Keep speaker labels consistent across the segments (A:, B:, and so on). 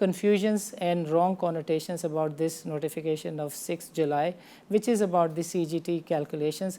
A: confusions and wrong connotations about this notification of 6 July, which is about the CGT calculations.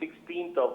B: 16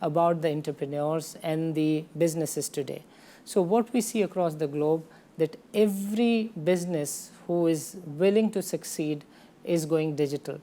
A: about the entrepreneurs and the businesses today. So what we see across the globe, that every business who is willing to succeed is going digital.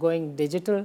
A: going digital.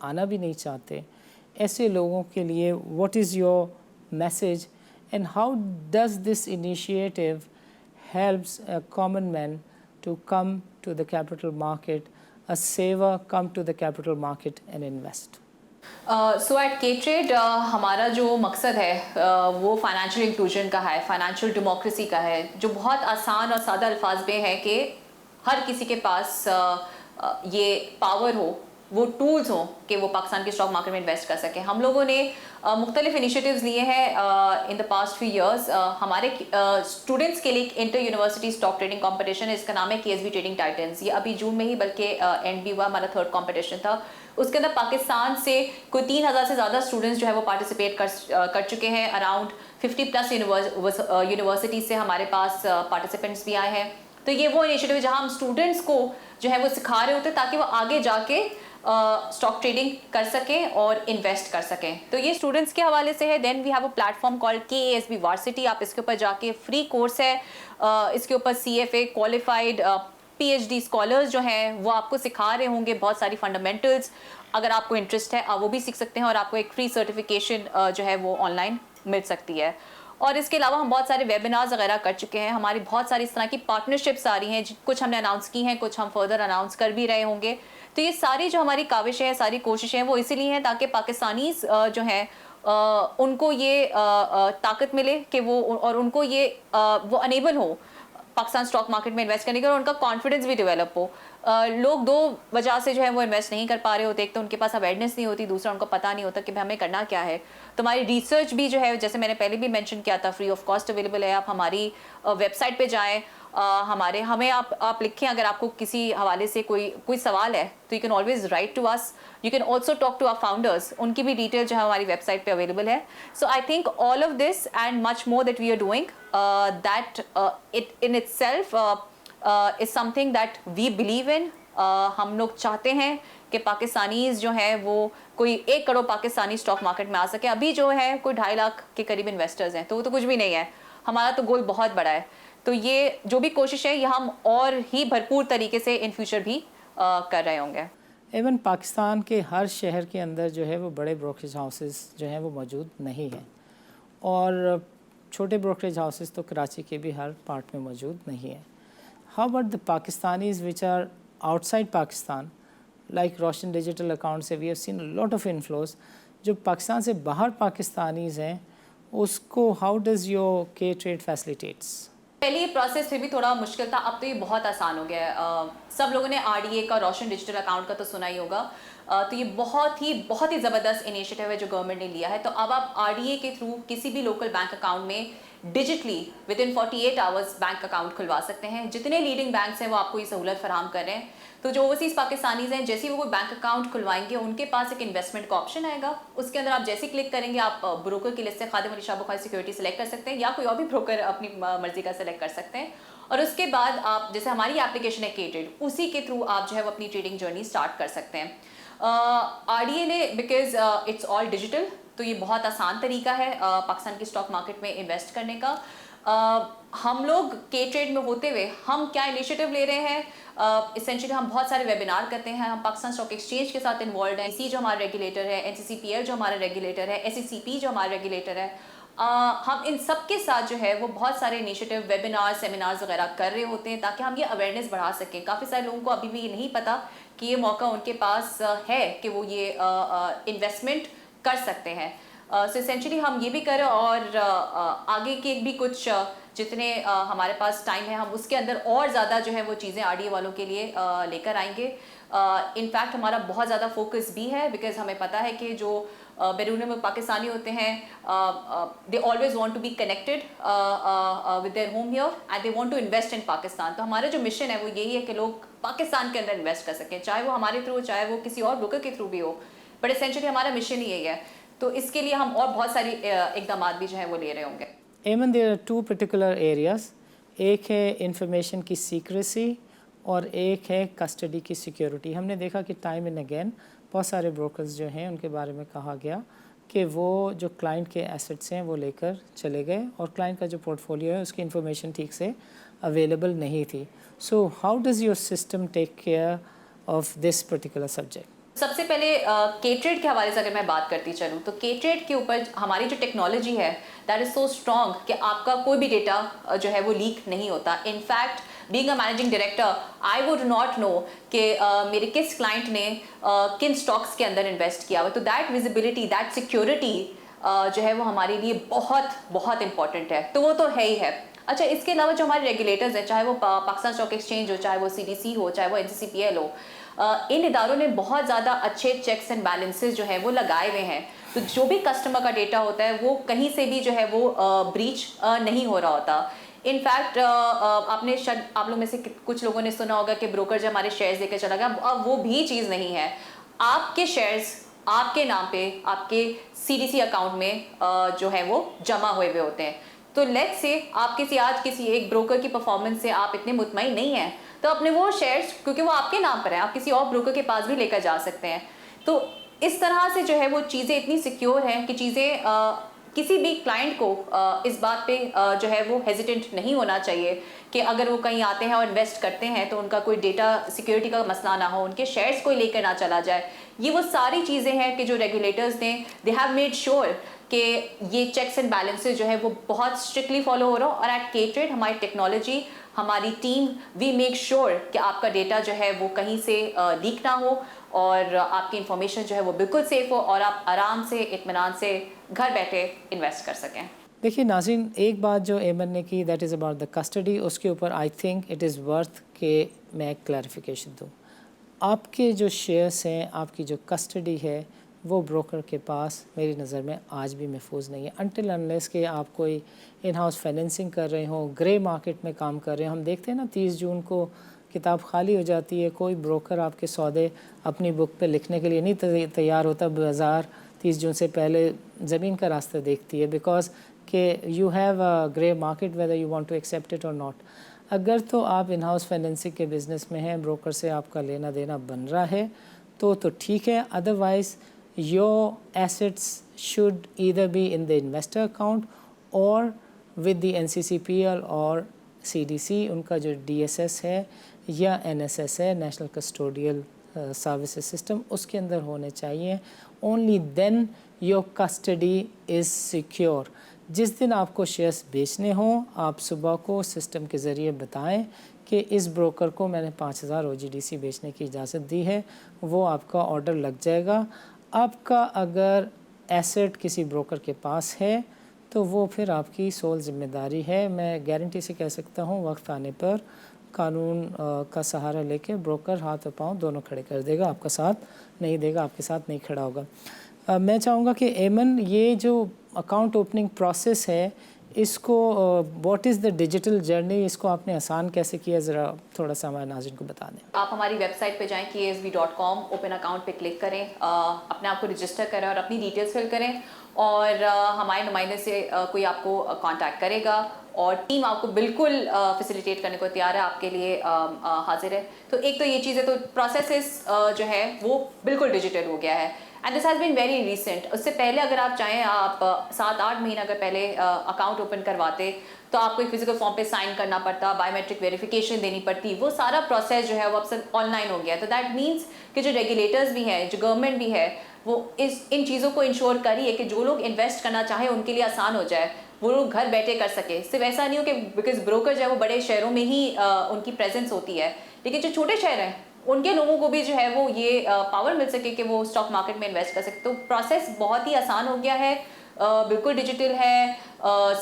A: آنا بھی نہیں چاہتے, ایسے لوگوں کے لیے what is your message and how does this initiative helps a common man to come to the capital market, a saver come to the capital market and invest?
C: So at K Trade ہمارا جو مقصد ہے وہ financial inclusion کا ہے, financial democracy کا ہے, جو بہت آسان اور سادہ الفاظ میں ہے کہ ہر کسی کے پاس یہ پاور ہو, وہ ٹولز ہوں کہ وہ پاکستان کے اسٹاک مارکیٹ میں انویسٹ کر سکیں. ہم لوگوں نے مختلف انیشیٹیوز لیے ہیں in the past few years. ہمارے اسٹوڈنٹس کے لیے ایک inter university stock trading competition ہے, اس کا نام ہے KSB ٹریڈنگ ٹائٹنز. یہ ابھی جون میں ہی بلکہ اینڈ بھی ہوا, ہمارا 3rd کمپٹیشن تھا. اس کے اندر پاکستان سے کوئی 3000 سے زیادہ اسٹوڈنٹس جو ہے وہ پارٹیسپیٹ کر چکے ہیں. اراؤنڈ 50+ یونیورسٹیز سے ہمارے پاس پارٹیسپینٹس بھی آئے ہیں. تو یہ وہ انیشیٹیو ہے جہاں ہم اسٹوڈنٹس کو جو ہے وہ سکھا رہے ہوتے ہیں تاکہ وہ آگے جا کے اسٹاک ٹریڈنگ کر سکیں اور انویسٹ کر سکیں. تو یہ اسٹوڈنٹس کے حوالے سے ہے. Then we have a platform called KASB varsity. آپ اس کے اوپر جا کے فری کورس ہے, اس کے اوپر CFA کوالیفائڈ PhD اسکالرز جو ہیں وہ آپ کو سکھا رہے ہوں گے بہت ساری فنڈامنٹلس. اگر آپ کو انٹرسٹ ہے آپ وہ بھی سیکھ سکتے ہیں, اور آپ کو ایک فری سرٹیفکیشن جو ہے وہ آن لائن مل سکتی ہے. اور اس کے علاوہ ہم بہت سارے ویبینارز وغیرہ کر چکے ہیں. ہماری بہت ساری اس طرح کی پارٹنرشپس آ رہی ہیں, کچھ ہم نے اناؤنس کی ہیں, کچھ ہم فردر اناؤنس کر بھی رہے ہوں گے. تو یہ ساری جو ہماری کاوشیں ہیں, ساری کوششیں ہیں, وہ اسی لیے ہیں تاکہ پاکستانیز جو ہیں ان کو یہ طاقت ملے کہ وہ, اور ان کو یہ وہ انیبل ہو پاکستان اسٹاک مارکیٹ میں انویسٹ کرنے کے, اور ان کا کانفیڈنس بھی ڈیولپ ہو. لوگ 2 وجہ سے جو ہے وہ انویسٹ نہیں کر پا رہے ہوتے. ایک تو ان کے پاس اویئرنیس نہیں ہوتی, دوسرا ان کو پتہ نہیں ہوتا کہ ہمیں کرنا کیا ہے. تو ہماری ریسرچ بھی جو ہے, جیسے میں نے پہلے بھی مینشن کیا تھا, فری آف کاسٹ اویلیبل ہے. آپ ہماری ویب سائٹ پہ جائیں, ہمیں آپ لکھیں اگر آپ کو کسی حوالے سے کوئی سوال ہے تو you can always write to us. You can also talk to our founders, ان کی بھی ڈیٹیل جو ہے ہماری ویب سائٹ پہ اویلیبل ہے. So I think all of this and much more that we are doing, that it in itself is something that we believe in. ہم لوگ چاہتے ہیں کہ پاکستانیز جو ہیں وہ کوئی 1 کروڑ پاکستانی اسٹاک مارکیٹ میں آ سکے. ابھی جو ہے کوئی 2.5 لاکھ کے قریب انویسٹرز ہیں, تو وہ تو کچھ بھی نہیں ہے. ہمارا تو گول بہت بڑا ہے. تو یہ جو بھی کوشش ہے یہ ہم اور ہی بھرپور طریقے سے ان فیوچر بھی کر رہے ہوں گے.
A: ایون پاکستان کے ہر شہر کے اندر جو ہے وہ بڑے بروکریج ہاؤسز جو ہیں وہ موجود نہیں ہیں, اور چھوٹے بروکریج ہاؤسز تو کراچی کے بھی ہر پارٹ میں موجود نہیں ہیں. How about the Pakistanis which are outside Pakistan, like Roshan Digital account سے we have seen a lot of inflows. جو پاکستان سے باہر پاکستانیز ہیں اس کو how does your K-Trade facilitates?
C: پہلے یہ پروسیس پھر بھی تھوڑا مشکل تھا, اب تو یہ بہت آسان ہو گیا ہے. سب لوگوں نے RDA کا, روشن ڈیجیٹل اکاؤنٹ کا تو سنا ہی ہوگا. تو یہ بہت ہی زبردست انیشیٹیو ہے جو گورنمنٹ نے لیا ہے. تو اب آپ RDA کے تھرو کسی بھی لوکل بینک اکاؤنٹ میں digitally within 48 hours bank account کھلوا سکتے ہیں. جتنے لیڈنگ بینکس ہیں وہ آپ کو یہ سہولت فراہم کر رہے ہیں. تو جو اوورسیز پاکستانیز ہیں, جیسے وہ کوئی بینک اکاؤنٹ کھلوائیں گے ان کے پاس ایک انویسٹمنٹ کا آپشن آئے گا. اس کے اندر آپ جیسے کلک کریں گے آپ بروکر کی لسٹ سے خادم علی شاہ بخاری سیکورٹی سلیکٹ کر سکتے ہیں, یا کوئی اور بھی بروکر اپنی مرضی کا سلیکٹ کر سکتے ہیں. اور اس کے بعد آپ جیسے ہماری اپلیکیشن ہے K-Trade, اسی کے تھرو آپ جو ہے وہ اپنی ٹریڈنگ جرنی اسٹارٹ کر سکتے ہیں. RDA نے بیکاز اٹس آل ڈیجیٹل, تو یہ بہت آسان طریقہ ہے پاکستان کی اسٹاک مارکیٹ میں انویسٹ کرنے کا. ہم لوگ K-Trade میں ہوتے ہوئے ہم کیا انیشیٹیو لے رہے ہیں, اسینشلی ہم بہت سارے ویبینار کرتے ہیں. ہم پاکستان اسٹاک ایکسچینج کے ساتھ انوالوڈ ہیں. جو ہمارا ریگولیٹر ہے, NCCPL جو ہمارا ریگولیٹر ہے, SECP جو ہمارا ریگولیٹر ہے, ہم ان سب کے ساتھ جو ہے وہ بہت سارے انیشیٹیو, ویبینار, سیمینارز وغیرہ کر رہے ہوتے ہیں تاکہ ہم یہ اویئرنیس بڑھا سکیں. کافی سارے لوگوں کو ابھی بھی یہ نہیں پتہ کہ یہ موقع ان کے پاس ہے کہ وہ یہ انویسٹمنٹ کر سکتے ہیں. سو اسینشلی ہم یہ بھی کریں, اور آگے کے بھی کچھ جتنے ہمارے پاس ٹائم ہے ہم اس کے اندر اور زیادہ جو ہے وہ چیزیں RDA والوں کے لیے لے کر آئیں گے. انفیکٹ ہمارا بہت زیادہ فوکس بھی ہے, بیکاز ہمیں پتہ ہے کہ جو بیرون ملک پاکستانی ہوتے ہیں they always want to be connected with their home here and they want to invest in Pakistan. تو ہمارا جو مشن ہے وہ یہی ہے کہ لوگ پاکستان کے اندر انویسٹ کر سکیں, چاہے وہ ہمارے تھرو, چاہے وہ کسی اور بروکر کے تھرو بھی ہو, بٹ اسینشلی ہمارا مشن ہی یہی ہے. تو اس کے لیے ہم اور بہت ساری اقدامات بھی جو ہیں وہ لے رہے ہوں گے.
A: Aiman there are 2 particular areas, ایک ہے انفارمیشن کی سیکریسی اور ایک ہے کسٹڈی کی سیکیورٹی. ہم نے دیکھا کہ ٹائم اینڈ اگین بہت سارے بروکرز جو ہیں ان کے بارے میں کہا گیا کہ وہ جو کلائنٹ کے ایسٹس ہیں وہ لے کر چلے گئے, اور کلائنٹ کا جو پورٹ فولیو ہے اس کی انفارمیشن ٹھیک سے اویلیبل نہیں تھی. So how does your system take care of this particular subject?
C: سب سے پہلے کے ٹریڈ کے حوالے سے اگر میں بات کرتی چلوں تو کے ٹریڈ کے اوپر ہماری جو ٹیکنالوجی ہے دیٹ از سو اسٹرانگ کہ آپ کا کوئی بھی ڈیٹا جو ہے وہ لیک نہیں ہوتا. In fact being a managing director I would not know کہ میرے کس کلائنٹ نے کن اسٹاکس کے اندر انویسٹ کیا ہوا. تو دیٹ ویزیبلٹی دیٹ سیکیورٹی جو ہے وہ ہمارے لیے بہت بہت امپورٹنٹ ہے. تو وہ تو ہے ہی ہے. اچھا اس کے علاوہ جو ہمارے ریگولیٹرز ہیں چاہے وہ پاکستان اسٹاک ایکسچینج ہو, چاہے وہ CDC ہو, چاہے وہ NCCPL ہو, ان اداروں نے بہت زیادہ اچھے چیکس اینڈ بیلنسز جو ہے وہ لگائے ہوئے ہیں. تو جو بھی کسٹمر کا ڈیٹا ہوتا ہے وہ کہیں سے بھی جو ہے وہ بریچ نہیں ہو رہا ہوتا. ان فیکٹ آپ نے شاید آپ لوگ میں سے کچھ لوگوں نے سنا ہوگا کہ بروکر جو ہمارے شیئرز دے کے چلا گیا, اب وہ بھی چیز نہیں ہے. آپ کے شیئرز آپ کے نام پہ آپ کے CDC اکاؤنٹ میں جو ہے وہ جمع ہوئے ہوئے ہوتے ہیں. تو لیٹس سے آپ آج کسی ایک بروکر کی پرفارمنس سے آپ اتنے مطمئن نہیں ہیں تو اپنے وہ شیئرز کیونکہ وہ آپ کے نام پر ہیں آپ کسی اور بروکر کے پاس بھی لے کر جا سکتے ہیں. تو اس طرح سے جو ہے وہ چیزیں اتنی سیکیور ہیں کہ چیزیں کسی بھی کلائنٹ کو اس بات پہ جو ہے وہ ہیزیٹنٹ نہیں ہونا چاہیے کہ اگر وہ کہیں آتے ہیں اور انویسٹ کرتے ہیں تو ان کا کوئی ڈیٹا سیکیورٹی کا مسئلہ نہ ہو, ان کے شیئرز کوئی لے کر نہ چلا جائے. یہ وہ ساری چیزیں ہیں کہ جو ریگولیٹرز نے دے ہیو میڈ شیور کہ یہ چیکس اینڈ بیلنسز جو ہے وہ بہت اسٹرکٹلی فالو ہو رہا ہو. اور ایٹ کے ٹریڈ ہماری ٹیکنالوجی ہماری ٹیم وی میک شیور کہ آپ کا ڈیٹا جو ہے وہ کہیں سے لیک نہ ہو اور آپ کی انفارمیشن جو ہے وہ بالکل سیف ہو اور آپ آرام سے اطمینان سے گھر بیٹھے انویسٹ کر سکیں.
A: دیکھیے ناظرین, ایک بات جو ایمن نے کی that is about the custody, اس کے اوپر I think it is worth کہ میں ایک کلیریفیکیشن دوں. آپ کے جو شیئرس ہیں, آپ کی جو کسٹڈی ہے وہ بروکر کے پاس میری نظر میں آج بھی محفوظ نہیں ہے انٹل انلیس کہ آپ کوئی ان ہاؤس فائنینسنگ کر رہے ہوں, گرے مارکیٹ میں کام کر رہے ہیں. ہم دیکھتے ہیں نا 30 جون کو کتاب خالی ہو جاتی ہے, کوئی بروکر آپ کے سودے اپنی بک پہ لکھنے کے لیے نہیں تیار ہوتا. بازار 30 جون سے پہلے زمین کا راستہ دیکھتی ہے بیکاز کہ you have a grey market whether you want to accept it اور ناٹ. اگر تو آپ ان ہاؤس فائنینسنگ کے بزنس میں ہیں, بروکر سے آپ کا لینا دینا بن رہا ہے تو ٹھیک ہے. Otherwise your assets should either be in the investor account or with the NCCPL or CDC, ان کا جو DSS ہے یا NSS ہے, نیشنل کسٹوڈیل سروسز سسٹم, اس کے اندر ہونے چاہیے. only then your custody is secure. جس دن آپ کو شیئرس بیچنے ہوں آپ صبح کو سسٹم کے ذریعے بتائیں کہ اس بروکر کو میں نے 5000 OGDC بیچنے کی اجازت دی ہے, وہ آپ کا آرڈر لگ جائے گا. آپ کا اگر ایسٹ کسی بروکر کے پاس ہے تو وہ پھر آپ کی سول ذمہ داری ہے. میں گارنٹی سے کہہ سکتا ہوں وقت آنے پر قانون کا سہارا لے کے بروکر ہاتھ اور پاؤں دونوں کھڑے کر دے گا, آپ کا ساتھ نہیں دے گا, آپ کے ساتھ نہیں کھڑا ہوگا. میں چاہوں گا کہ ایمن یہ جو اکاؤنٹ اوپننگ پروسیس ہے اس کو what is the digital journey, اس کو آپ نے آسان کیسے کیا, ذرا تھوڑا سا ہمارے ناظرین کو بتا دیں.
C: آپ ہماری ویب سائٹ پہ جائیں KSB.com, اوپن اکاؤنٹ پہ کلک کریں, اپنے آپ کو رجسٹر کریں اور اپنی ڈیٹیلز فل کریں اور ہمارے نمائندے سے کوئی آپ کو کانٹیکٹ کرے گا اور ٹیم آپ کو بالکل فیسیلیٹیٹ کرنے کو تیار ہے, آپ کے لیے حاضر ہے. تو ایک تو یہ چیز ہے, تو پروسیسز جو ہے وہ بالکل ڈیجیٹل ہو گیا ہے and this has been very recent. اس سے پہلے اگر آپ چاہیں آپ 7-8 مہینہ اگر پہلے اکاؤنٹ اوپن کرواتے تو آپ کو ایک فزیکل فارم پہ سائن کرنا پڑتا, بایو میٹرک ویریفیکیشن دینی پڑتی, وہ سارا پروسیس جو ہے وہ اب سب آن لائن ہو گیا. تو دیٹ مینس کہ جو ریگولیٹرز بھی ہیں, جو گورنمنٹ بھی ہے, وہ ان چیزوں کو انشور کری ہے کہ جو لوگ انویسٹ کرنا چاہیں ان کے لیے آسان ہو جائے, وہ لوگ گھر بیٹھے کر سکے. صرف ایسا نہیں ہو کہ بیکاز بروکر جو ہے وہ بڑے شہروں میں ہی ان کی پریزنس ہوتی ہے, لیکن جو چھوٹے شہر ہیں ان کے لوگوں کو بھی جو ہے وہ یہ پاور مل سکے کہ وہ اسٹاک مارکیٹ میں انویسٹ کر سکتے. تو پروسیس بہت ہی آسان ہو گیا ہے, بالکل ڈیجیٹل ہے,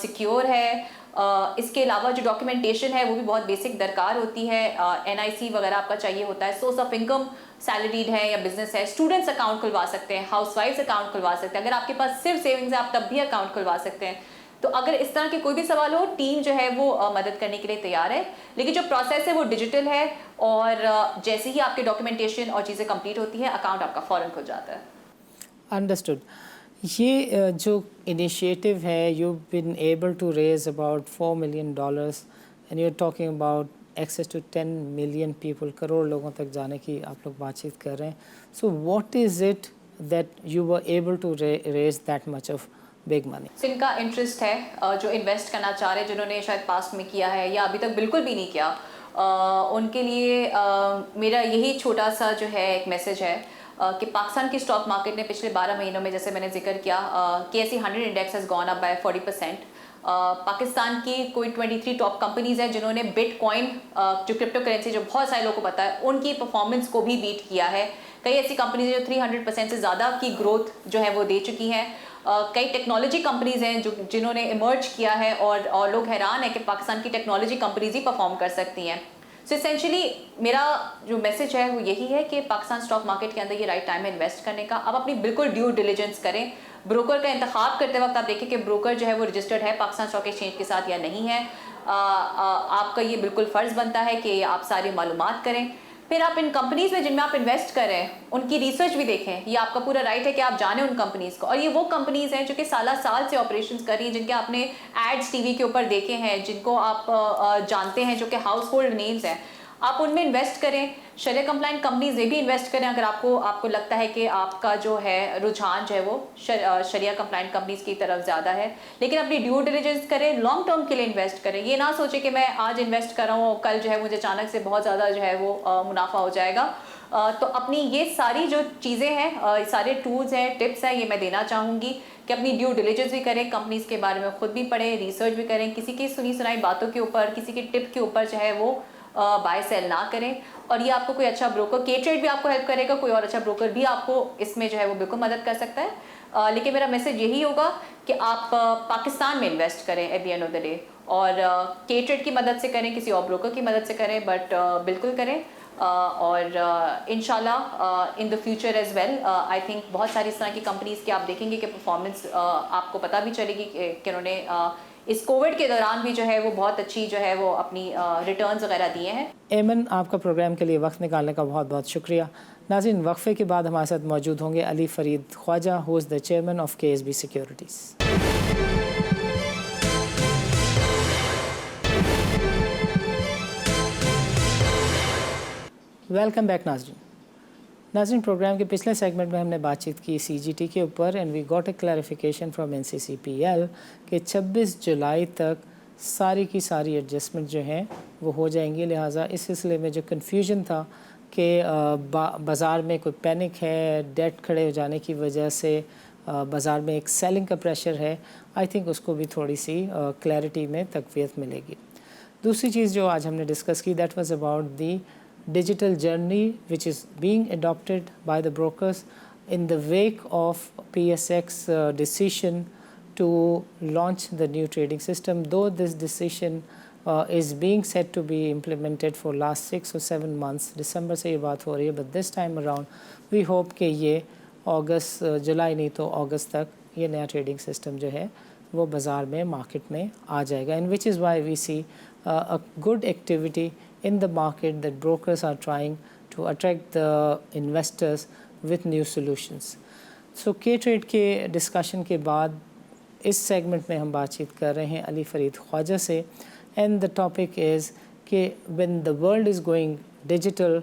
C: سیکیور ہے. اس کے علاوہ جو ڈاکیومنٹیشن ہے وہ بھی بہت بیسک درکار ہوتی ہے. NIC وغیرہ آپ کا چاہیے ہوتا ہے, سورس آف انکم سیلریڈ ہے یا بزنس ہے, اسٹوڈنٹس اکاؤنٹ کھلوا سکتے ہیں, ہاؤس وائفس اکاؤنٹ کھلوا سکتے ہیں, اگر آپ کے پاس صرف سیونگز ہے آپ تب بھی اکاؤنٹ کھلوا سکتے ہیں. تو اگر اس طرح کے کوئی بھی سوال ہو ٹیم جو ہے وہ مدد کرنے کے لیے تیار ہے, لیکن جو پروسیس ہے وہ ڈیجیٹل ہے اور جیسے ہی آپ کے ڈاکیومنٹیشن اور چیزیں کمپلیٹ ہوتی ہیں اکاؤنٹ آپ کا فوراً کھل جاتا ہے.
A: انڈرسٹوڈ. یہ جو انیشیٹو ہے you been able to raise about $4 million and you are talking about access to 10 million people, crore لوگوں تک جانے کی آپ لوگ بات چیت کر رہے ہیں. So what is it that you were able to raise that much of big money?
C: جن کا انٹرسٹ ہے, جو انویسٹ کرنا چاہ رہے ہیں, جنہوں نے شاید پاسٹ میں کیا ہے یا ابھی تک بالکل بھی نہیں کیا, ان کے لیے میرا یہی چھوٹا سا جو ہے ایک میسج ہے کہ پاکستان کی اسٹاک مارکیٹ نے پچھلے 12 مہینوں میں جیسے میں نے ذکر کیا KSE 100 index has gone up by 40%. Pakistan کی کوئی 23 ٹاپ کمپنیز ہیں جنہوں نے بٹ کوائن جو کرپٹو کرنسی جو بہت سارے لوگوں کو پتا ہے ان کی پرفارمنس کو بھی بیٹ کیا ہے. کئی ایسی کمپنیز ہیں جو 300% سے زیادہ کی گروتھ جو ہے وہ دے چکی ہیں. کئی ٹیکنالوجی کمپنیز ہیں جنہوں نے ایمرج کیا ہے اور لوگ حیران ہیں کہ پاکستان کی ٹیکنالوجی کمپنیز ہی پرفارم کر سکتی ہیں. سو اسینشلی میرا جو میسج ہے وہ یہی ہے کہ پاکستان اسٹاک مارکیٹ کے اندر یہ رائٹ ٹائم ہے انویسٹ کرنے کا. آپ اپنی بالکل ڈیو ڈیلیجنس کریں. بروکر کا انتخاب کرتے وقت آپ دیکھیں کہ بروکر جو ہے وہ رجسٹرڈ ہے پاکستان اسٹاک ایکسچینج کے ساتھ یا نہیں ہے. آپ کا یہ بالکل فرض بنتا ہے کہ آپ ساری معلومات کریں. پھر آپ ان کمپنیز میں جن میں آپ انویسٹ کر رہے ہیں ان کی ریسرچ بھی دیکھیں. یہ آپ کا پورا رائٹ ہے کہ آپ جانیں ان کمپنیز کو. اور یہ وہ کمپنیز ہیں جو کہ سالہ سال سے آپریشنز کر رہی ہیں, جن کے آپ نے ایڈز ٹی وی کے اوپر دیکھے ہیں, جن کو آپ جانتے ہیں, جو کہ ہاؤس ہولڈ نیمز ہیں. آپ ان میں انویسٹ کریں. شریع کمپلائنٹ کمپنیز میں بھی انویسٹ کریں اگر آپ کو لگتا ہے کہ آپ کا جو ہے رجحان جو ہے وہ شریعہ کمپلائنٹ کمپنیز کی طرف زیادہ ہے. لیکن اپنی ڈیو ڈیلیجنس کریں, لانگ ٹرم کے لیے انویسٹ کریں. یہ نہ سوچیں کہ میں آج انویسٹ کر رہا ہوں کل جو ہے مجھے اچانک سے بہت زیادہ جو ہے وہ منافع ہو جائے گا. تو اپنی یہ ساری جو چیزیں ہیں, سارے ٹولز ہیں, ٹپس ہیں, یہ میں دینا چاہوں گی کہ اپنی ڈیو ڈیلیجنس بھی کریں, کمپنیز کے بارے میں خود بھی پڑھیں, ریسرچ بھی کریں. کسی کی سنی سنائی باتوں کے اوپر, کسی کے ٹپ کے اوپر جو ہے وہ بائی سیل نہ کریں. اور یہ آپ کو کوئی اچھا بروکر, K-Trade بھی آپ کو ہیلپ کرے گا, کوئی اور اچھا بروکر بھی آپ کو اس میں جو ہے وہ بالکل مدد کر سکتا ہے. لیکن میرا میسج یہی ہوگا کہ آپ پاکستان میں انویسٹ کریں at the end of the day, اور K-Trade کی مدد سے کریں, کسی اور بروکر کی مدد سے کریں, بٹ بالکل کریں. اور انشاءاللہ in the future as well I think بہت ساری اس طرح کی کمپنیز کی آپ دیکھیں گے کہ پرفارمنس آپ کو پتہ بھی چلے گی کہ انہوں نے اس کووڈ کے دوران بھی جو ہے وہ بہت اچھی جو ہے وہ اپنی ریٹرنز وغیرہ دیے ہیں.
A: ایمن, آپ کا پروگرام کے لیے وقت نکالنے کا بہت بہت شکریہ. ناظرین, وقفے کے بعد ہمارے ساتھ موجود ہوں گے Ali Farid Khawaja, who is the chairman of KSB securities. Welcome back ناظرین, پروگرام کے پچھلے سیگمنٹ میں ہم نے بات چیت کی CGT کے اوپر, and we got a clarification from NCCPL کہ 26 جولائی تک ساری کی ساری ایڈجسٹمنٹ جو ہیں وہ ہو جائیں گی. لہٰذا اس سلسلے میں جو کنفیوژن تھا کہ بازار میں کوئی پینک ہے, ڈیٹ کھڑے ہو جانے کی وجہ سے بازار میں ایک سیلنگ کا پریشر ہے, آئی تھنک اس کو بھی تھوڑی سی کلیئرٹی میں تقویت ملے گی. دوسری چیز جو آج ہم نے ڈسکس کی, that was about the digital journey which is being adopted by the brokers in the wake of PSX decision to launch the new trading system. Though this decision is being said to be implemented for last 6 or 7 months, December سے یہ بات ہو رہی ہے, but this time around we hope کہ یہ جولائی نہیں تو اگست تک یہ نیا ٹریڈنگ سسٹم جو ہے وہ بازار میں مارکیٹ میں آ جائے گا. And which is why we see a good activity in the market that brokers are trying to attract the investors with new solutions. So K-Trade کے ڈسکشن کے بعد اس سیگمنٹ میں ہم بات چیت کر رہے ہیں علی فرید خواجہ سے, and the topic is کہ when the world is going digital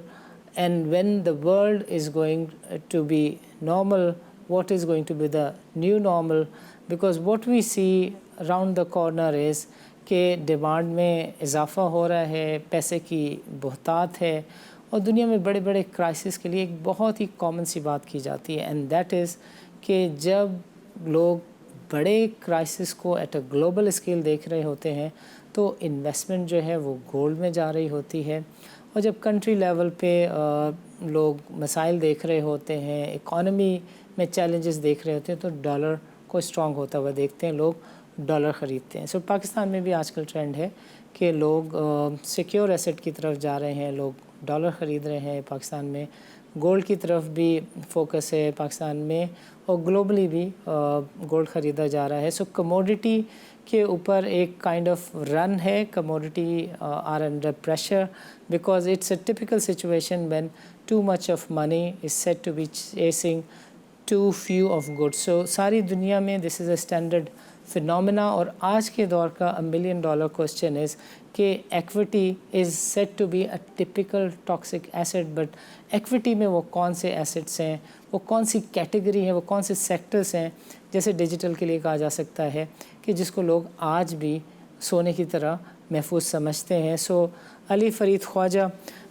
A: and when the world is going to be normal, what is going to be the new normal, because what we see around the corner is کہ demand میں اضافہ ہو رہا ہے, پیسے کی بہتات ہے, اور دنیا میں بڑے بڑے کرائسس کے لیے ایک بہت ہی کامن سی بات کی جاتی ہے, اینڈ دیٹ از کہ جب لوگ بڑے کرائسس کو ایٹ اے گلوبل اسکیل دیکھ رہے ہوتے ہیں تو انویسٹمنٹ جو ہے وہ گولڈ میں جا رہی ہوتی ہے, اور جب کنٹری لیول پہ لوگ مسائل دیکھ رہے ہوتے ہیں, اکانومی میں چیلنجز دیکھ رہے ہوتے ہیں, تو ڈالر کو اسٹرانگ ہوتا ہوا دیکھتے ہیں, لوگ ڈالر خریدتے ہیں. سو پاکستان میں بھی آج کل ٹرینڈ ہے کہ لوگ سیکیور ایسٹ کی طرف جا رہے ہیں, لوگ ڈالر خرید رہے ہیں. پاکستان میں گولڈ کی طرف بھی فوکس ہے پاکستان میں, اور گلوبلی بھی گولڈ خریدا جا رہا ہے. سو کموڈٹی کے اوپر ایک کائنڈ آف رن ہے, commodity are under pressure because it's a typical situation when too much of money is set to be chasing too few of good. So ساری دنیا میں دس از اے اسٹینڈرڈ فنومینا, اور آج کے دور کا $1 بلین کوسچن از کہ equity is set to be a typical toxic asset, but equity میں وہ کون سے ایسٹس ہیں, وہ کون سی کیٹیگری ہیں, وہ کون سے سیکٹرز ہیں, جیسے ڈیجیٹل کے لیے کہا جا سکتا ہے کہ جس کو لوگ آج بھی سونے کی طرح محفوظ سمجھتے ہیں. سو علی فرید خواجہ,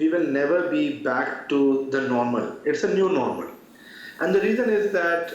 D: we will never be back to the normal. It's a new normal. And the reason is that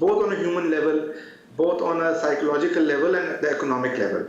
D: both on a human level, both on a psychological level and the economic level.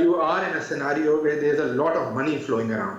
D: you are in a scenario where there is a lot of money flowing around.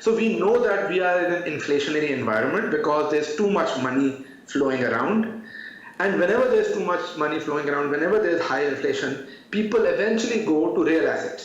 D: so we know that we are in an inflationary environment because there's too much money flowing around, and whenever there's too much money flowing around, whenever there's high inflation, people eventually go to real assets,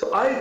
D: so I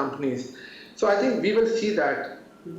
D: companies, so I think we will see that।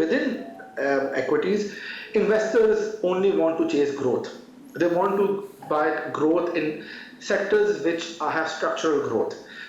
D: within equities, investors only want to chase growth, they want to buy growth in sectors which have structural growth।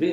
D: we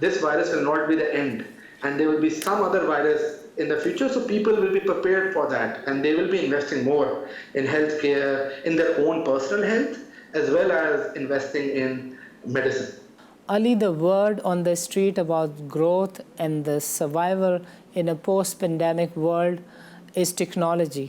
D: this virus will not be the end and there will be some other virus in the future, so people will be prepared for that and they will be investing more in healthcare, in their own personal health, as well as investing in medicine.
A: Ali, the word on the street about growth and the survival in a post-pandemic world is technology.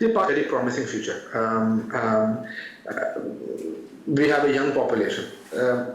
D: Very promising future. We have a young population.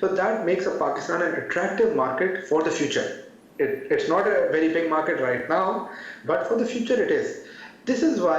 D: So that makes a Pakistan an attractive market for the future. It's not a very big market right now, but for the future it is. This is why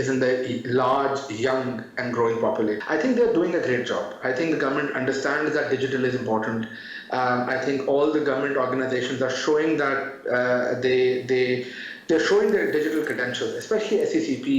D: is in the large, young and growing population. I think they're doing a great job. I think the government understands that digital is important. I think all the government organizations are showing that they're showing their digital credentials, especially SECP,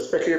D: especially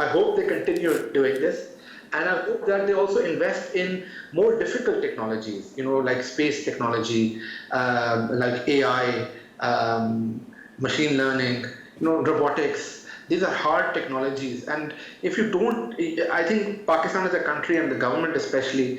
D: I hope they continue doing this. And I hope that they also invest in more difficult technologies, like space technology, like AI, machine learning, robotics. These are hard technologies, and if you don't, I think Pakistan as a country and the government especially,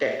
D: tech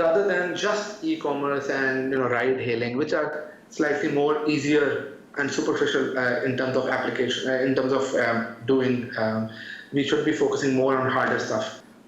D: rather than just e-commerce and ride hailing, which are slightly more easier and superficial in terms of application, in terms of doing. We should be focusing more on harder stuff.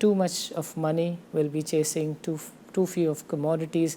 A: too much of money will be chasing too few of commodities,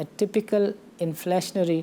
A: a typical inflationary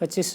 A: 25